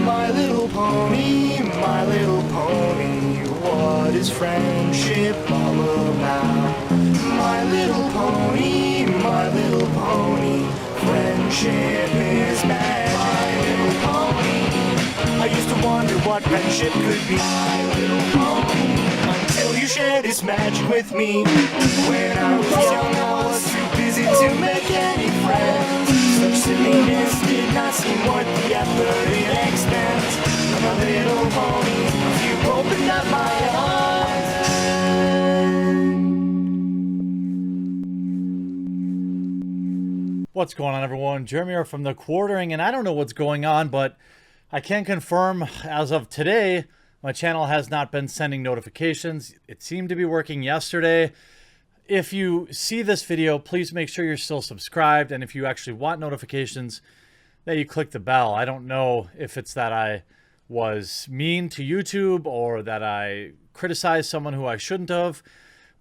My little pony, my little pony, what is friendship all about? My little pony, friendship is magic. My little pony, I used to wonder what friendship could be. My little pony, until you shared this magic with me. When I was young, I was too busy to make any friends. Such silliness did not seem worth the effort it expends. I'm a little pony, you opened up my eyes. What's going on, everyone? Jeremy here from The Quartering, and I don't know what's going on, but I can confirm as of today, my channel has not been sending notifications. It seemed to be working yesterday. If you see this video, please make sure you're still subscribed, and if you actually want notifications, that you click the bell. I don't know if it's that I was mean to YouTube or that I criticized someone who I shouldn't have,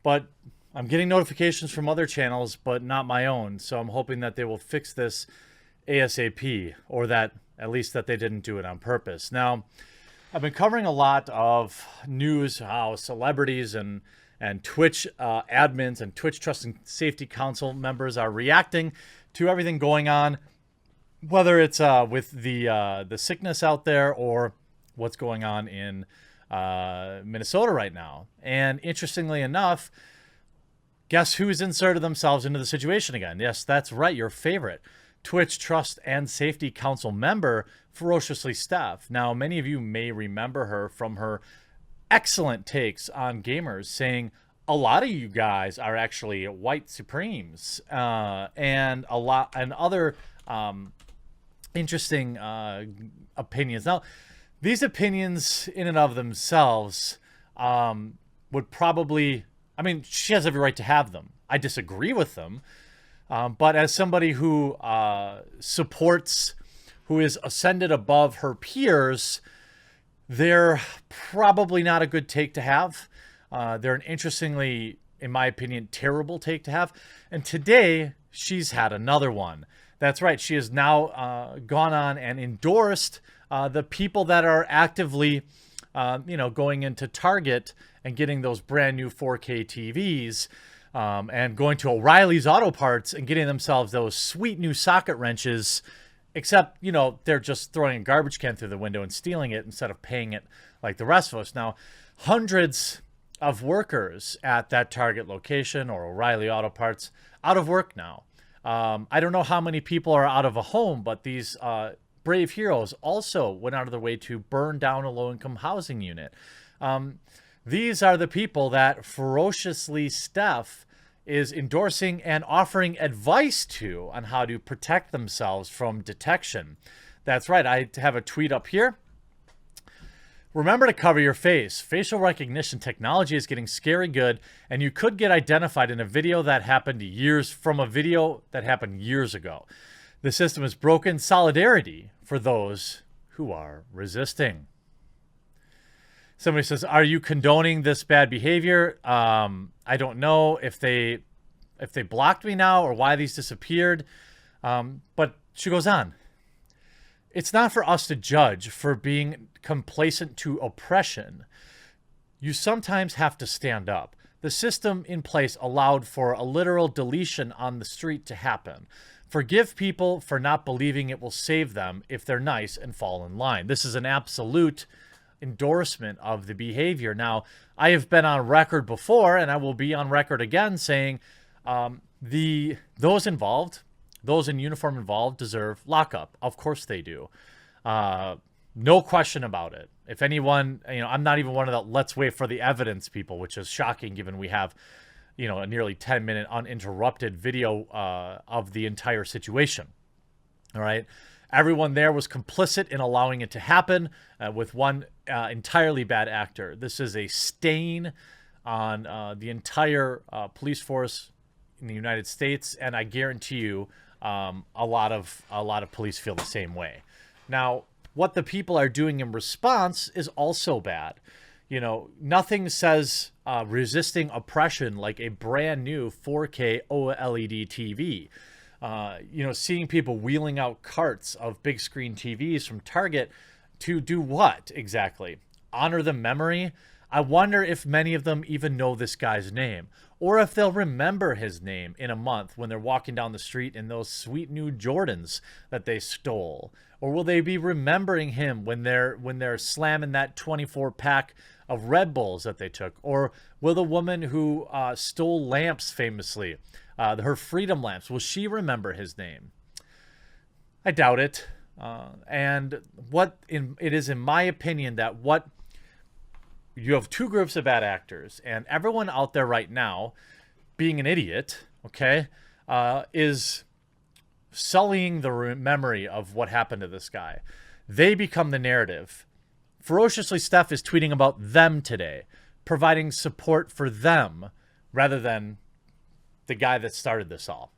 but I'm getting notifications from other channels, but not my own. So I'm hoping that they will fix this ASAP, or that at least that they didn't do it on purpose. Now, I've been covering a lot of news, how celebrities and Twitch admins and Twitch Trust and Safety Council members are reacting to everything going on, whether it's with the sickness out there or what's going on in Minnesota right now. And interestingly enough, guess who's inserted themselves into the situation again? Yes, that's right, your favorite Twitch Trust and Safety Council member, Ferociously Steph. Now, many of you may remember her from her excellent takes on gamers, saying a lot of you guys are actually white supremes, and other interesting opinions. Now, these opinions in and of themselves would probably, I mean, she has every right to have them. I disagree with them. But as somebody who who is ascended above her peers, they're probably not a good take to have. They're an interestingly, in my opinion, terrible take to have. And today, she's had another one. That's right. She has now gone on and endorsed the people that are actively, going into Target and getting those brand new 4K TVs, and going to O'Reilly's Auto Parts and getting themselves those sweet new socket wrenches, except, they're just throwing a garbage can through the window and stealing it instead of paying it like the rest of us. Now, hundreds of workers at that Target location or O'Reilly Auto Parts out of work now. I don't know how many people are out of a home, but these brave heroes also went out of their way to burn down a low-income housing unit. These are the people that Ferociously Steph is endorsing and offering advice to on how to protect themselves from detection. That's right. I have a tweet up here. Remember to cover your face. Facial recognition technology is getting scary good, and you could get identified in a video that happened years ago. The system is broken. Solidarity for those who are resisting. Somebody says, are you condoning this bad behavior? I don't know if they blocked me now or why these disappeared. But she goes on. It's not for us to judge for being complacent to oppression. You sometimes have to stand up. The system in place allowed for a literal deletion on the street to happen. Forgive people for not believing it will save them if they're nice and fall in line. This is an absolute endorsement of the behavior. Now, I have been on record before, and I will be on record again, saying those in uniform involved deserve lockup. Of course they do. No question about it. If anyone, I'm not even one of the let's wait for the evidence people, which is shocking given we have, a nearly 10-minute uninterrupted video of the entire situation. All right. Everyone there was complicit in allowing it to happen with one entirely bad actor. This is a stain on the entire police force in the United States, and I guarantee you a lot of police feel the same way. Now, what the people are doing in response is also bad. Nothing says resisting oppression like a brand new 4K OLED TV. Seeing people wheeling out carts of big screen TVs from Target To do what exactly? Honor the memory? I wonder if many of them even know this guy's name, or if they'll remember his name in a month when they're walking down the street in those sweet new Jordans that they stole. Or will they be remembering him when they're slamming that 24 pack of Red Bulls that they took? Or will the woman who stole lamps famously, her freedom lamps, will she remember his name? I doubt it. And it is in my opinion that what you have two groups of bad actors, and everyone out there right now being an idiot, okay, is sullying the memory of what happened to this guy. They become the narrative. Ferociously Steph is tweeting about them today, providing support for them rather than the guy that started this all.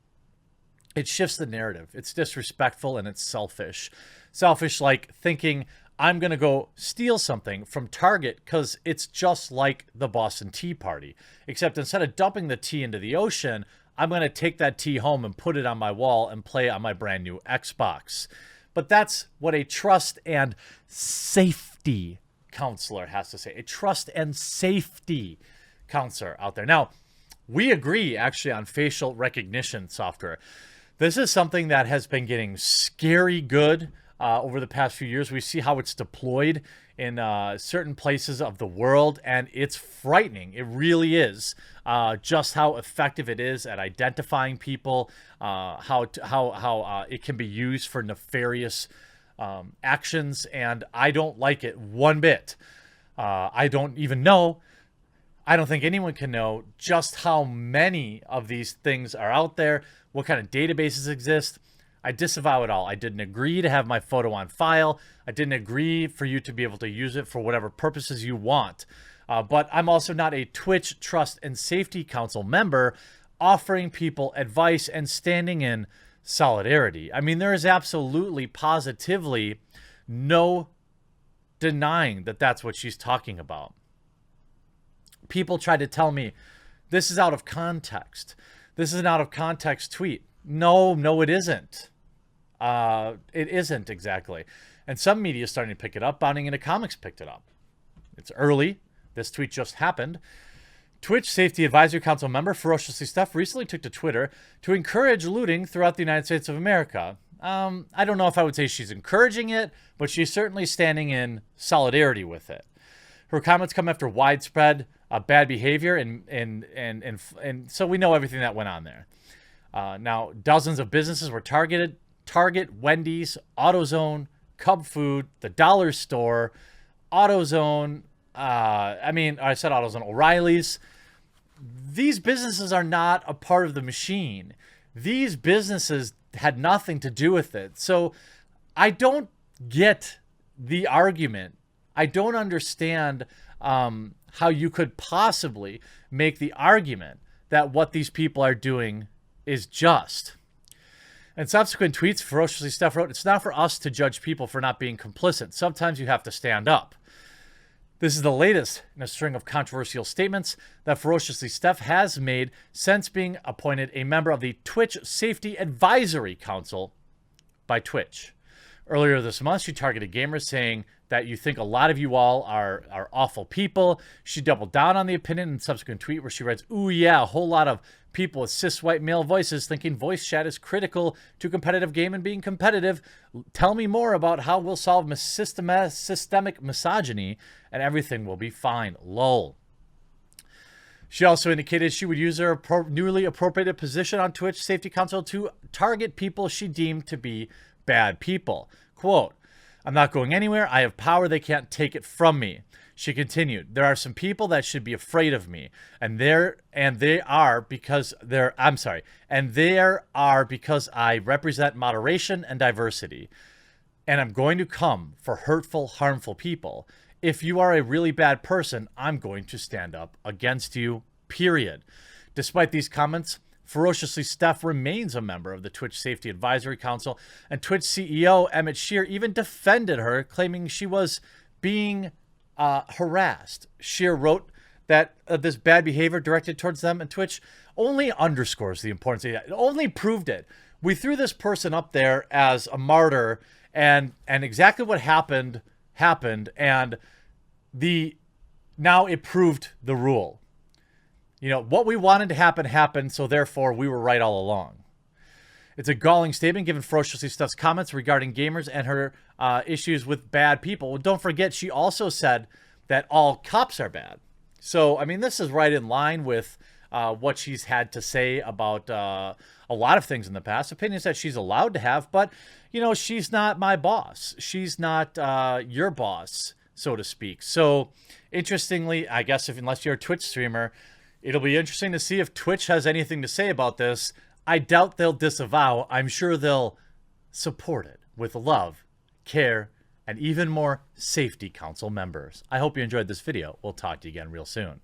It shifts the narrative. It's disrespectful and it's selfish. Selfish like thinking, I'm going to go steal something from Target because it's just like the Boston Tea Party. Except instead of dumping the tea into the ocean, I'm going to take that tea home and put it on my wall and play on my brand new Xbox. But that's what a trust and safety counselor has to say. A trust and safety counselor out there. Now, we agree actually on facial recognition software. This is something that has been getting scary good over the past few years. We see how it's deployed in certain places of the world, and it's frightening. It really is. Just how effective it is at identifying people, how it can be used for nefarious actions, and I don't like it one bit. I don't even know. I don't think anyone can know just how many of these things are out there, what kind of databases exist. I disavow it all. I didn't agree to have my photo on file. I didn't agree for you to be able to use it for whatever purposes you want. But I'm also not a Twitch Trust and Safety Council member offering people advice and standing in solidarity. I mean, there is absolutely, positively no denying that that's what she's talking about. People tried to tell me this is out of context. This is an out of context tweet. No, it isn't. It isn't exactly. And some media is starting to pick it up. Bounding into Comics picked it up. It's early. This tweet just happened. Twitch Safety Advisory Council member Ferociously Steph recently took to Twitter to encourage looting throughout the United States of America. I don't know if I would say she's encouraging it, but she's certainly standing in solidarity with it. Her comments come after widespread bad behavior, and so we know everything that went on there. Now, dozens of businesses were targeted. Target, Wendy's, AutoZone, Cub Food, the Dollar Store, AutoZone, I said AutoZone, O'Reilly's. These businesses are not a part of the machine. These businesses had nothing to do with it. So I don't get the argument. I don't understand how you could possibly make the argument that what these people are doing is just. In subsequent tweets, Ferociously Steph wrote, "It's not for us to judge people for not being complicit. Sometimes you have to stand up." This is the latest in a string of controversial statements that Ferociously Steph has made since being appointed a member of the Twitch Safety Advisory Council by Twitch. Earlier this month, she targeted gamers saying that you think a lot of you all are awful people. She doubled down on the opinion in a subsequent tweet where she writes, "Ooh yeah, a whole lot of people with cis white male voices thinking voice chat is critical to competitive game and being competitive. Tell me more about how we'll solve systemic misogyny and everything will be fine. Lol." She also indicated she would use her newly appropriated position on Twitch Safety Council to target people she deemed to be bad people. Quote, "I'm not going anywhere. I have power. They can't take it from me." She continued, "There are some people that should be afraid of me, and there are because I represent moderation and diversity. And I'm going to come for hurtful, harmful people. If you are a really bad person, I'm going to stand up against you, period." Despite these comments, Ferociously Steph remains a member of the Twitch Safety Advisory Council, and Twitch CEO Emmett Shear even defended her, claiming she was being harassed. Shear wrote that this bad behavior directed towards them and Twitch only underscores the importance of that. It only proved it. We threw this person up there as a martyr, and exactly what happened happened, and now it proved the rule. You know, what we wanted to happen happened, so therefore we were right all along. It's a galling statement given Ferociously Stuff's comments regarding gamers and her issues with bad people. Well, don't forget, she also said that all cops are bad. So, I mean, this is right in line with what she's had to say about a lot of things in the past. Opinions that she's allowed to have, but, you know, she's not my boss. She's not your boss, so to speak. So, interestingly, I guess unless you're a Twitch streamer, it'll be interesting to see if Twitch has anything to say about this. I doubt they'll disavow. I'm sure they'll support it with love, care, and even more safety council members. I hope you enjoyed this video. We'll talk to you again real soon.